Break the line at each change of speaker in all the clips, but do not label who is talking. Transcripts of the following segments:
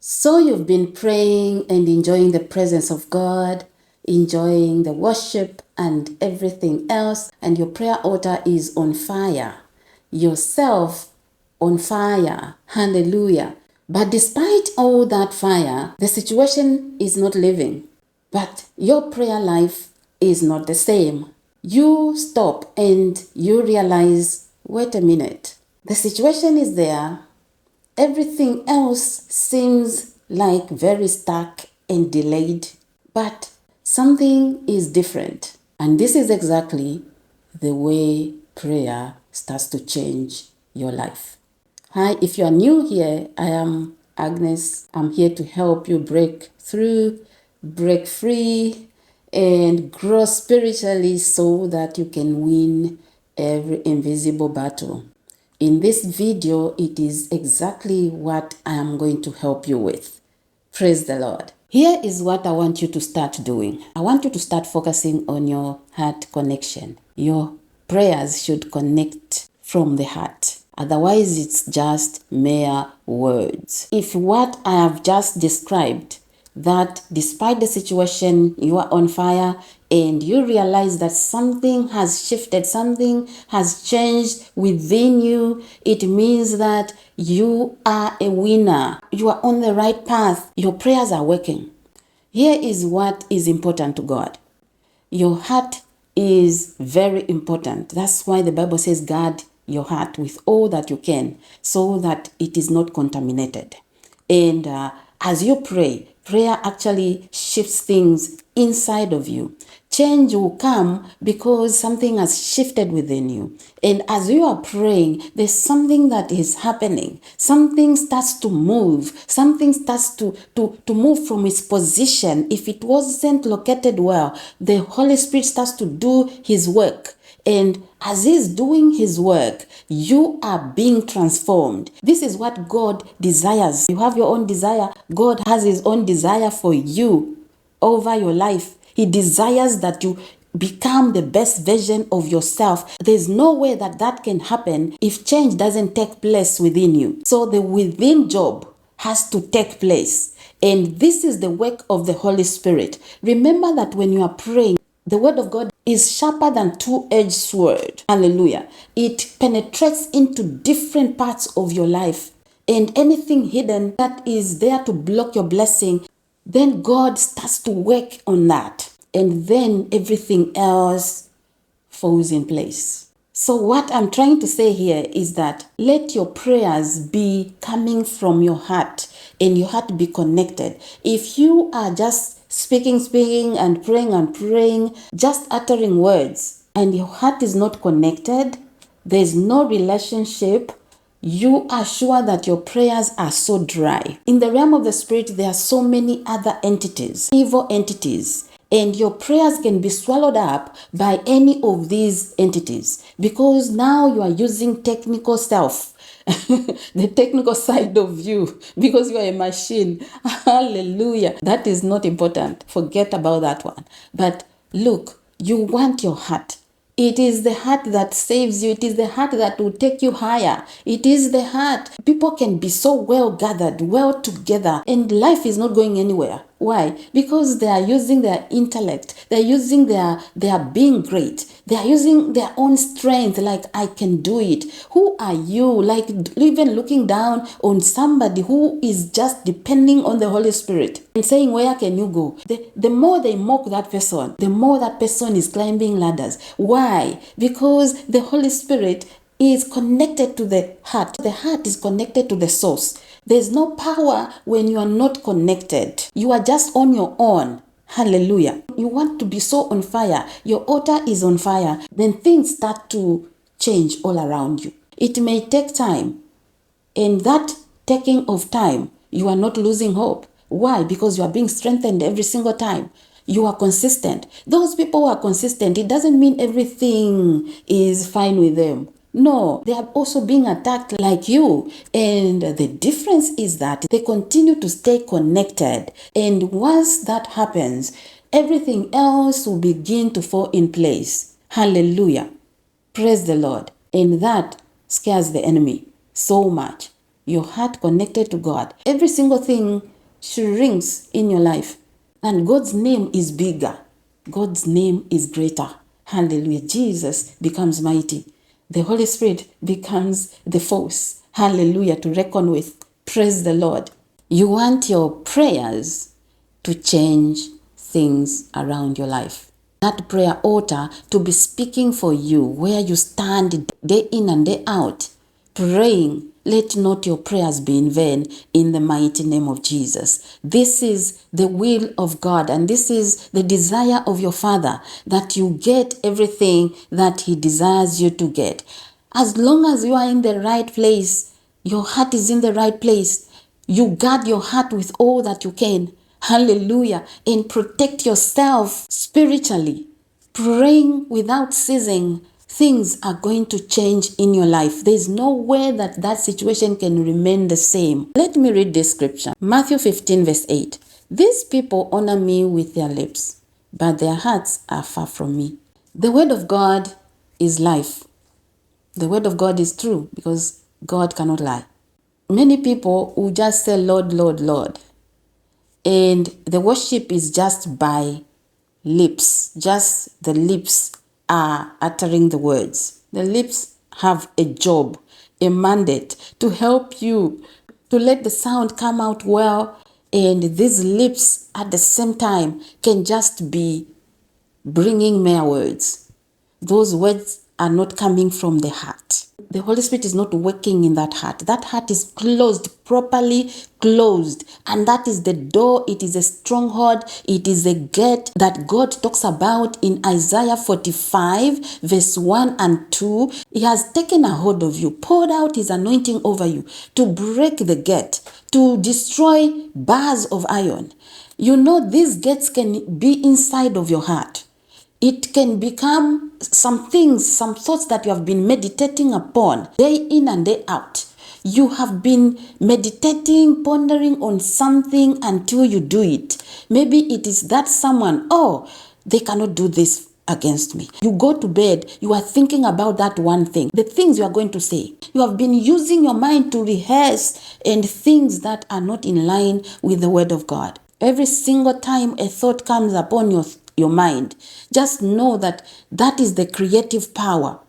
So you've been praying and enjoying the presence of God, enjoying the worship and everything else, and your prayer altar is on fire. Yourself on fire. Hallelujah. But despite all that fire, the situation is not living. But your prayer life is not the same. You stop and you realize, wait a minute. The situation is there. Everything else seems like very stuck and delayed, but something is different. And this is exactly the way prayer starts to change your life. Hi, if you are new here, I am Agnes. I'm here to help you break through, break free, and grow spiritually so that you can win every invisible battle. In this video, it is exactly what I am going to help you with. Praise the Lord. Here is what I want you to start doing. I want you to start focusing on your heart connection. Your prayers should connect from the heart. Otherwise, it's just mere words. If what I have just described, that despite the situation, you are on fire and you realize that something has shifted, something has changed within you, it means that you are a winner. You are on the right path. Your prayers are working. Here is what is important to God. Your heart is very important. That's why the Bible says guard your heart with all that you can so that it is not contaminated. And as you pray, prayer actually shifts things inside of you. Change will come because something has shifted within you. And as you are praying, there's something that is happening. Something starts to move. Something starts to move from its position. If it wasn't located well, the Holy Spirit starts to do His work. And as He's doing His work, you are being transformed. This is what God desires. You have your own desire. God has His own desire for you over your life. He desires that you become the best version of yourself. There's no way that that can happen if change doesn't take place within you. So the within job has to take place. And this is the work of the Holy Spirit. Remember that when you are praying, the word of God is sharper than two-edged sword. Hallelujah. It penetrates into different parts of your life. And anything hidden that is there to block your blessing, then God starts to work on that. And then everything else falls in place. So what I'm trying to say here is that let your prayers be coming from your heart and your heart be connected. If you are just speaking and praying, just uttering words, and your heart is not connected, there's no relationship, you are sure that your prayers are so dry. In the realm of the spirit, there are so many other entities, evil entities, and your prayers can be swallowed up by any of these entities because now you are using technical self, the technical side of you, because you are a machine. Hallelujah. That is not important. Forget about that one. But look, you want your heart. It is the heart that saves you. It is the heart that will take you higher. It is the heart. People can be so well gathered, well together, and life is not going anywhere. Why? Because they are using their intellect. They're using their being great. They are using their own strength, like, I can do it. Who are you? Like, even looking down on somebody who is just depending on the Holy Spirit and saying, where can you go? The more they mock that person, the more that person is climbing ladders. Why? Because the Holy Spirit is connected to the heart. The heart is connected to the source. There's no power when you are not connected. You are just on your own. Hallelujah. You want to be so on fire. Your altar is on fire. Then things start to change all around you. It may take time. And that taking of time, you are not losing hope. Why? Because you are being strengthened every single time. You are consistent. Those people who are consistent, it doesn't mean everything is fine with them. No, they are also being attacked like you. And the difference is that they continue to stay connected. And once that happens, everything else will begin to fall in place. Hallelujah. Praise the Lord. And that scares the enemy so much. your heart connected to God, every single thing shrinks in your life. And God's name is bigger. God's name is greater. Hallelujah. Jesus becomes mighty. The Holy Spirit becomes the force. Hallelujah. To reckon with. Praise the Lord. You want your prayers to change things around your life. That prayer altar to be speaking for you, where you stand day in and day out, praying. Let not your prayers be in vain, in the mighty name of Jesus. This is the will of God, and this is the desire of your Father, that you get everything that He desires you to get. As long as you are in the right place, your heart is in the right place, you guard your heart with all that you can. Hallelujah. And protect yourself spiritually. Praying without ceasing, things are going to change in your life. There's no way that that situation can remain the same. Let me read this scripture. Matthew 15 verse 8. These people honor me with their lips, but their hearts are far from me. The word of God is life. The word of God is true because God cannot lie. Many people will just say, Lord, Lord, Lord. And the worship is just by lips. Just the lips are uttering the words. The lips have a job, a mandate to help you, to let the sound come out well. And these lips at the same time can just be bringing mere words. Those words are not coming from the heart. The Holy Spirit is not working in that heart. That heart is closed, properly closed. And that is the door. It is a stronghold. It is a gate that God talks about in Isaiah 45, verse 1 and 2. He has taken a hold of you, poured out His anointing over you to break the gate, to destroy bars of iron. You know, these gates can be inside of your heart. It can become some things, some thoughts that you have been meditating upon day in and day out. You have been meditating, pondering on something until you do it. Maybe it is that someone, they cannot do this against me. You go to bed, you are thinking about that one thing, the things you are going to say. You have been using your mind to rehearse and things that are not in line with the word of God. Every single time a thought comes upon your mind, just know that that is the creative power.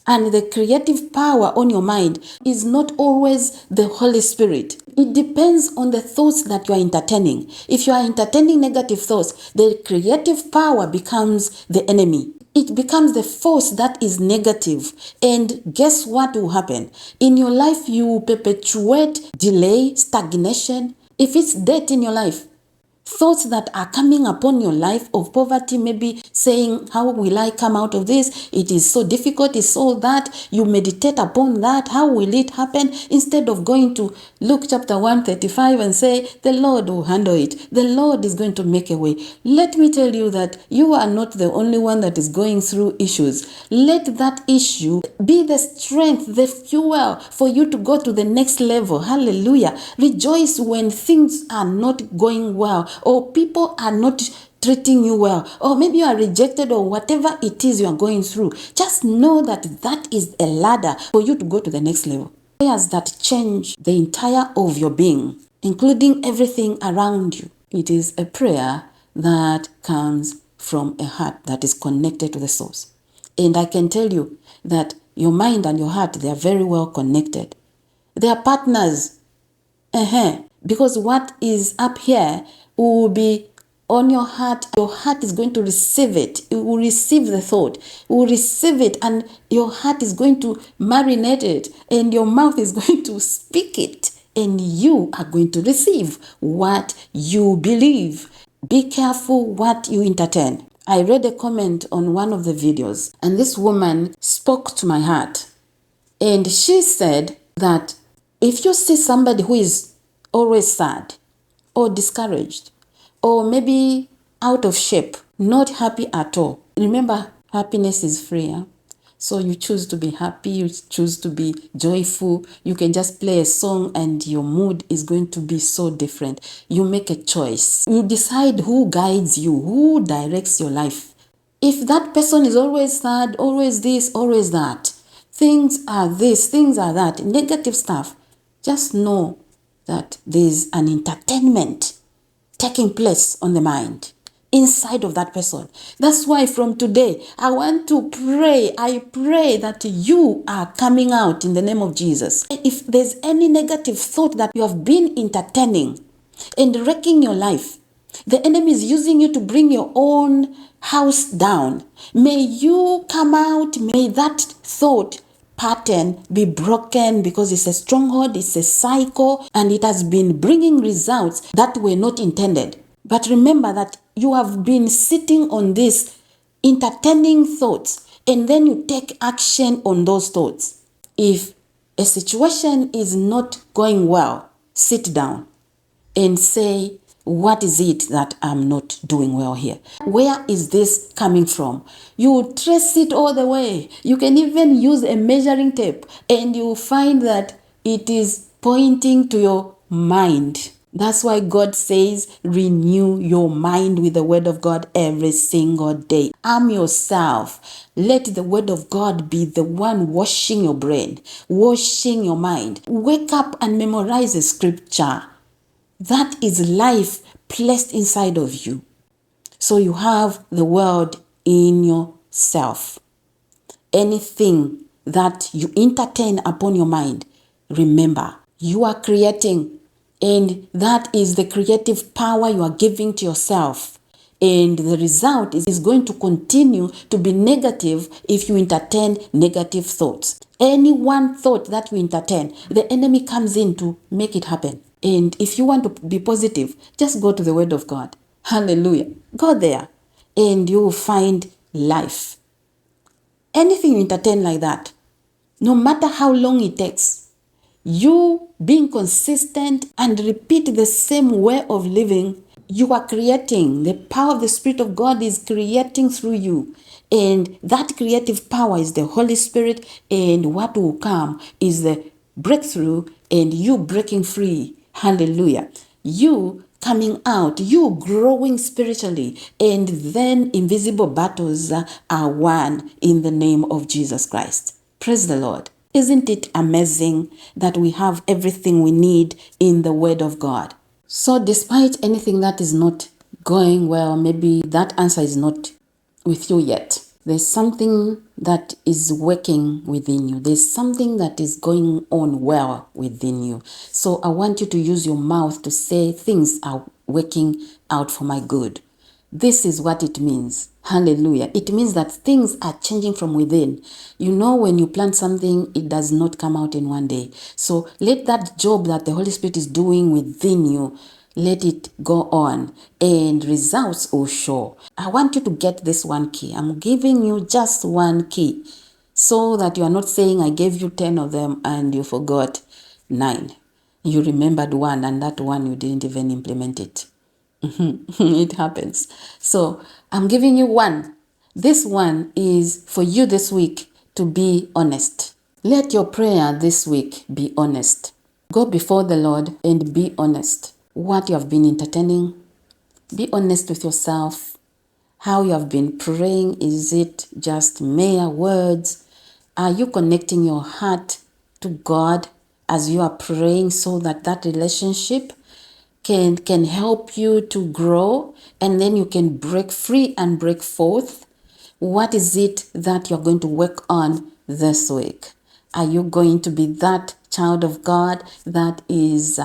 And the creative power on your mind is not always the Holy Spirit. It depends on the thoughts that you are entertaining. If you are entertaining negative thoughts, the creative power becomes the enemy. It becomes the force that is negative. And guess what will happen? In your life, you perpetuate delay, stagnation. If it's death in your life, thoughts that are coming upon your life of poverty, maybe saying, how will I come out of this? It is so difficult, it's so that. You meditate upon that. How will it happen? Instead of going to Luke chapter 135 and say, the Lord will handle it. The Lord is going to make a way. Let me tell you that you are not the only one that is going through issues. Let that issue be the strength, the fuel for you to go to the next level. Hallelujah. Rejoice when things are not going well, or people are not treating you well, or maybe you are rejected, or whatever it is you are going through. Just know that that is a ladder for you to go to the next level. Prayers that change the entire of your being, including everything around you. It is a prayer that comes from a heart that is connected to the source. And I can tell you that your mind and your heart, they are very well connected. They are partners. Because what is up here will be on your heart. Your heart is going to receive it. It will receive the thought. It will receive it, and your heart is going to marinate it, and your mouth is going to speak it, and you are going to receive what you believe. Be careful what you entertain. I read a comment on one of the videos, and this woman spoke to my heart. And she said that if you see somebody who is always sad or discouraged or maybe out of shape, not happy at all, remember, happiness is free. So you choose to be happy, you choose to be joyful. You can just play a song and your mood is going to be so different. You make a choice. You decide who guides you, who directs your life. If that person is always sad, always this, always that, things are this, things are that, negative stuff, just know that there's an entertainment taking place on the mind inside of that person. That's why from today, I want to pray. I pray that you are coming out in the name of Jesus. If there's any negative thought that you have been entertaining and wrecking your life, the enemy is using you to bring your own house down. May you come out. May that thought pattern be broken, because it's a stronghold, it's a cycle, and it has been bringing results that were not intended. But remember that you have been sitting on these entertaining thoughts, and then you take action on those thoughts. If a situation is not going well, sit down and say, what is it that I'm not doing well here? Where is this coming from? You trace it all the way. You can even use a measuring tape, and you find that it is pointing to your mind. That's why God says, renew your mind with the word of God every single day. Arm yourself. Let the word of God be the one washing your brain, washing your mind. Wake up and memorize the scripture. That is life placed inside of you. So you have the word in yourself. Anything that you entertain upon your mind, remember, you are creating, and that is the creative power you are giving to yourself. And the result is going to continue to be negative if you entertain negative thoughts. Any one thought that you entertain, the enemy comes in to make it happen. And if you want to be positive, just go to the word of God. Hallelujah. Go there and you will find life. Anything you entertain like that, no matter how long it takes, you being consistent and repeat the same way of living, you are creating. The power of the Spirit of God is creating through you. And that creative power is the Holy Spirit. And what will come is the breakthrough and you breaking free. Hallelujah. You coming out, you growing spiritually, and then invisible battles are won in the name of Jesus Christ. Praise the Lord. Isn't it amazing that we have everything we need in the Word of God? So despite anything that is not going well, maybe that answer is not with you yet. There's something that is working within you. There's something that is going on well within you. So I want you to use your mouth to say things are working out for my good. This is what it means. Hallelujah. It means that things are changing from within. You know, when you plant something, it does not come out in one day. So let that job that the Holy Spirit is doing within you, let it go on and results will show. I want you to get this one key. I'm giving you just one key so that you are not saying I gave you 10 of them and you forgot 9. You remembered one, and that one you didn't even implement it. It happens. So I'm giving you one. This one is for you this week to be honest. Let your prayer this week be honest. Go before the Lord and be honest. What you have been entertaining, be honest with yourself. How you have been praying, is it just mere words? Are you connecting your heart to God as you are praying so that that relationship can help you to grow, and then you can break free and break forth? What is it that you're going to work on this week? Are you going to be that child of God that is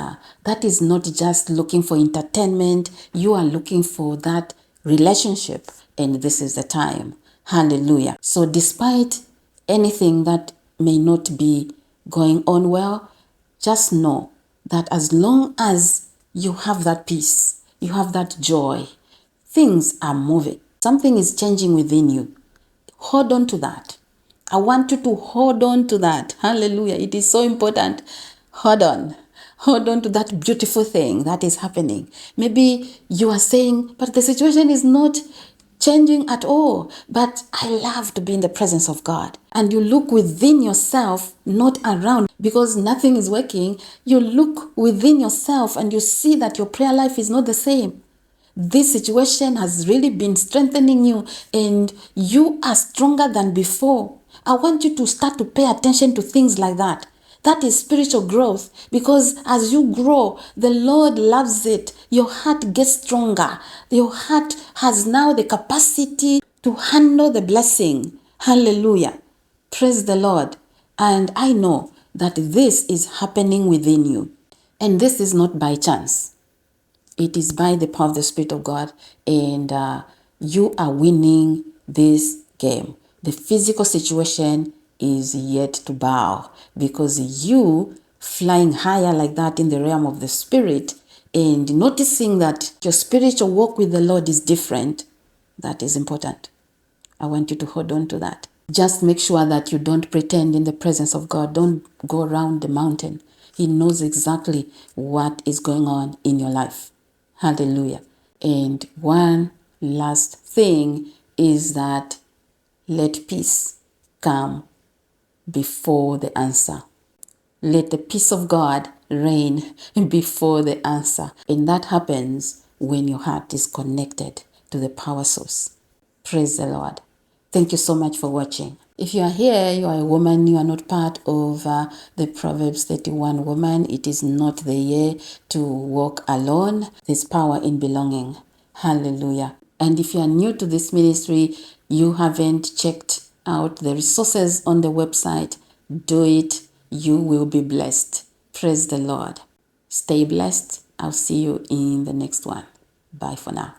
not just looking for entertainment? You are looking for that relationship, and this is the time. Hallelujah. So despite anything that may not be going on well, just know that as long as you have that peace, you have that joy, things are moving. Something is changing within you. Hold on to that. I want you to hold on to that. Hallelujah. It is so important. Hold on. Hold on to that beautiful thing that is happening. Maybe you are saying, but the situation is not changing at all. But I love to be in the presence of God. And you look within yourself, not around, because nothing is working. You look within yourself and you see that your prayer life is not the same. This situation has really been strengthening you and you are stronger than before. I want you to start to pay attention to things like that. That is spiritual growth, because as you grow, the Lord loves it. Your heart gets stronger. Your heart has now the capacity to handle the blessing. Hallelujah. Praise the Lord. And I know that this is happening within you. And this is not by chance. It is by the power of the Spirit of God, and you are winning this game. The physical situation is yet to bow, because you flying higher like that in the realm of the Spirit and noticing that your spiritual walk with the Lord is different, that is important. I want you to hold on to that. Just make sure that you don't pretend in the presence of God. Don't go around the mountain. He knows exactly what is going on in your life. Hallelujah. And one last thing is that let peace come before the answer. Let the peace of God reign before the answer. And that happens when your heart is connected to the power source. Praise the Lord. Thank you so much for watching. If you are here, you are a woman, you are not part of the Proverbs 31 woman. It is not the year to walk alone. There's power in belonging. Hallelujah. And if you are new to this ministry, you haven't checked out the resources on the website, do it. You will be blessed. Praise the Lord. Stay blessed. I'll see you in the next one. Bye for now.